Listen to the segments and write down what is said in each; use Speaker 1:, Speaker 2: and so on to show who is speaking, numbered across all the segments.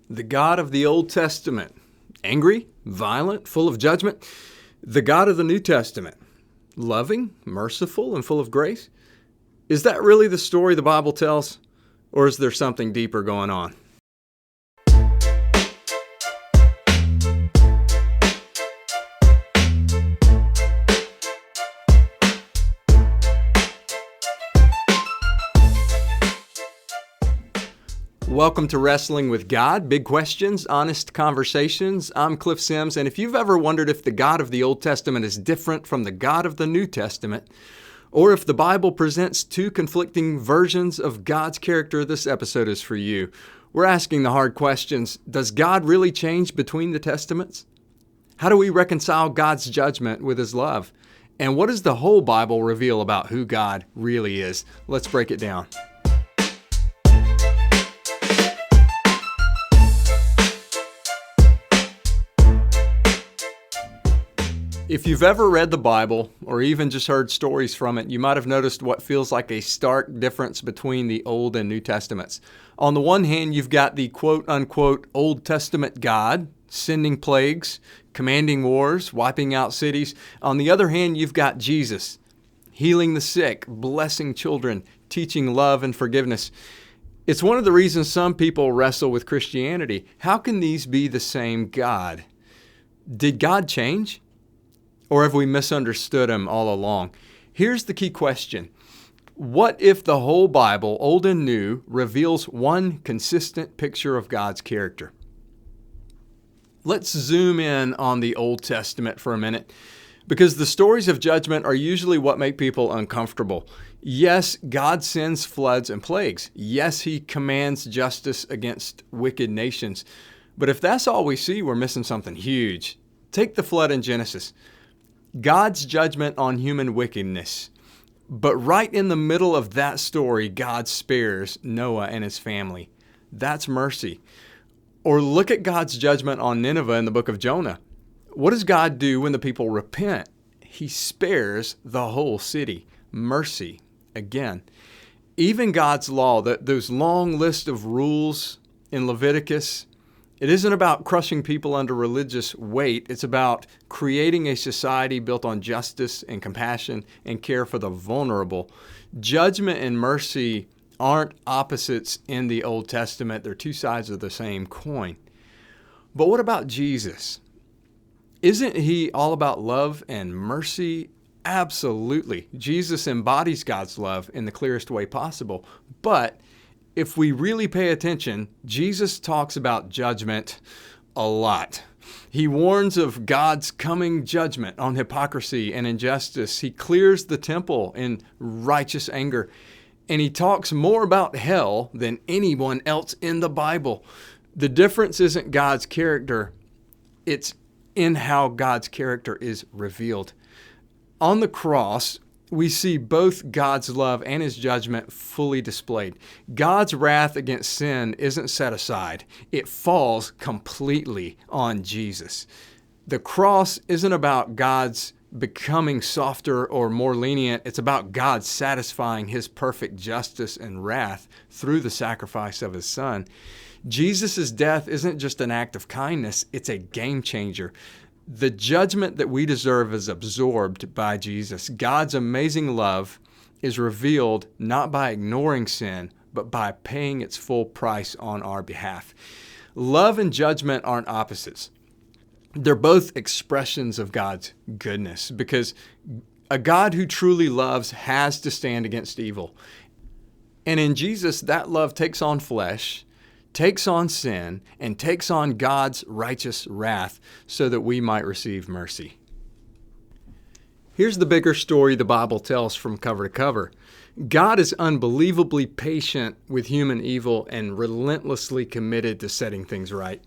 Speaker 1: The God of the Old Testament, angry, violent, full of judgment. The God of the New Testament, loving, merciful, and full of grace. Is that really the story the Bible tells? Or is there something deeper going on? Welcome to Wrestling with God. Big questions, honest conversations. I'm Cliff Sims, and if you've ever wondered if the God of the Old Testament is different from the God of the New Testament, or if the Bible presents two conflicting versions of God's character, this episode is for you. We're asking the hard questions. Does God really change between the Testaments? How do we reconcile God's judgment with His love? And what does the whole Bible reveal about who God really is? Let's break it down. If you've ever read the Bible, or even just heard stories from it, you might have noticed what feels like a stark difference between the Old and New Testaments. On the one hand, you've got the quote-unquote Old Testament God, sending plagues, commanding wars, wiping out cities. On the other hand, you've got Jesus, healing the sick, blessing children, teaching love and forgiveness. It's one of the reasons some people wrestle with Christianity. How can these be the same God? Did God change? Or have we misunderstood Him all along? Here's the key question. What if the whole Bible, Old and New, reveals one consistent picture of God's character? Let's zoom in on the Old Testament for a minute, because the stories of judgment are usually what make people uncomfortable. Yes, God sends floods and plagues. Yes, He commands justice against wicked nations. But if that's all we see, we're missing something huge. Take the flood in Genesis. God's judgment on human wickedness. But right in the middle of that story, God spares Noah and his family. That's mercy. Or look at God's judgment on Nineveh in the book of Jonah. What does God do when the people repent? He spares the whole city. Mercy. Again, even God's law, those long list of rules in Leviticus, it isn't about crushing people under religious weight. It's about creating a society built on justice and compassion and care for the vulnerable. Judgment and mercy aren't opposites in the Old Testament. They're two sides of the same coin. But what about Jesus? Isn't He all about love and mercy? Absolutely. Jesus embodies God's love in the clearest way possible. But if we really pay attention, Jesus talks about judgment a lot. He warns of God's coming judgment on hypocrisy and injustice. He clears the temple in righteous anger. And He talks more about hell than anyone else in the Bible. The difference isn't God's character. It's in how God's character is revealed. On the cross, we see both God's love and His judgment fully displayed. God's wrath against sin isn't set aside. It falls completely on Jesus. The cross isn't about God's becoming softer or more lenient. It's about God satisfying His perfect justice and wrath through the sacrifice of His Son. Jesus' death isn't just an act of kindness. It's a game changer. The judgment that we deserve is absorbed by Jesus. God's amazing love is revealed not by ignoring sin, but by paying its full price on our behalf. Love and judgment aren't opposites. They're both expressions of God's goodness, because a God who truly loves has to stand against evil. And in Jesus, that love takes on flesh, takes on sin, and takes on God's righteous wrath so that we might receive mercy. Here's the bigger story the Bible tells from cover to cover. God is unbelievably patient with human evil and relentlessly committed to setting things right.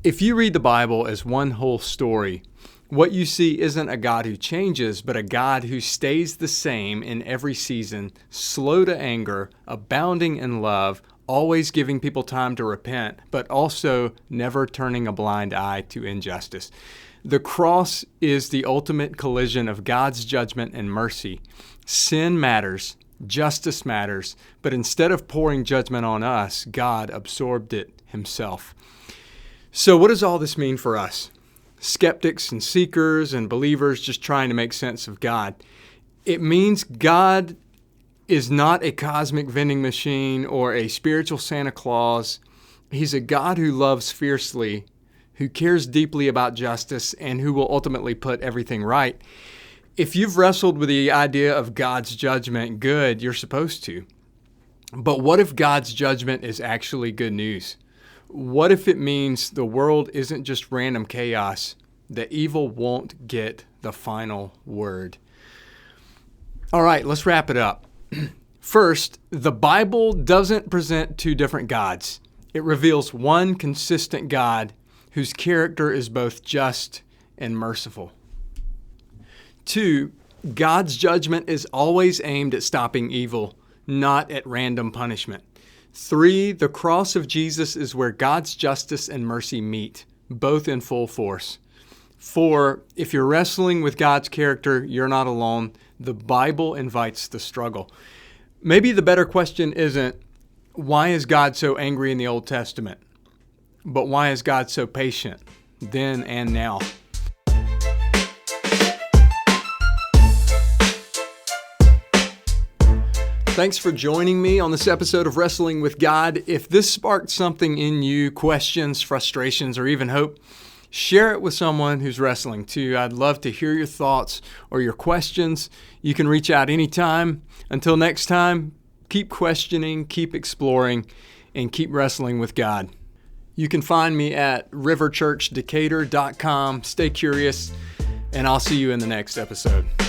Speaker 1: If you read the Bible as one whole story, what you see isn't a God who changes, but a God who stays the same in every season, slow to anger, abounding in love, always giving people time to repent, but also never turning a blind eye to injustice. The cross is the ultimate collision of God's judgment and mercy. Sin matters, justice matters, but instead of pouring judgment on us, God absorbed it himself. So what does all this mean for us? Skeptics and seekers and believers just trying to make sense of God. It means God is not a cosmic vending machine or a spiritual Santa Claus. He's a God who loves fiercely, who cares deeply about justice, and who will ultimately put everything right. If you've wrestled with the idea of God's judgment, good, you're supposed to. But what if God's judgment is actually good news? What if it means the world isn't just random chaos, that evil won't get the final word? All right, let's wrap it up. First, the Bible doesn't present two different gods. It reveals one consistent God whose character is both just and merciful. 2, God's judgment is always aimed at stopping evil, not at random punishment. 3, the cross of Jesus is where God's justice and mercy meet, both in full force. 4, if you're wrestling with God's character, you're not alone. The Bible invites the struggle. Maybe the better question isn't, why is God so angry in the Old Testament? But why is God so patient then and now? Thanks for joining me on this episode of Wrestling with God. If this sparked something in you, questions, frustrations, or even hope, share it with someone who's wrestling too. I'd love to hear your thoughts or your questions. You can reach out anytime. Until next time, keep questioning, keep exploring, and keep wrestling with God. You can find me at riverchurchdecatur.com. Stay curious, and I'll see you in the next episode.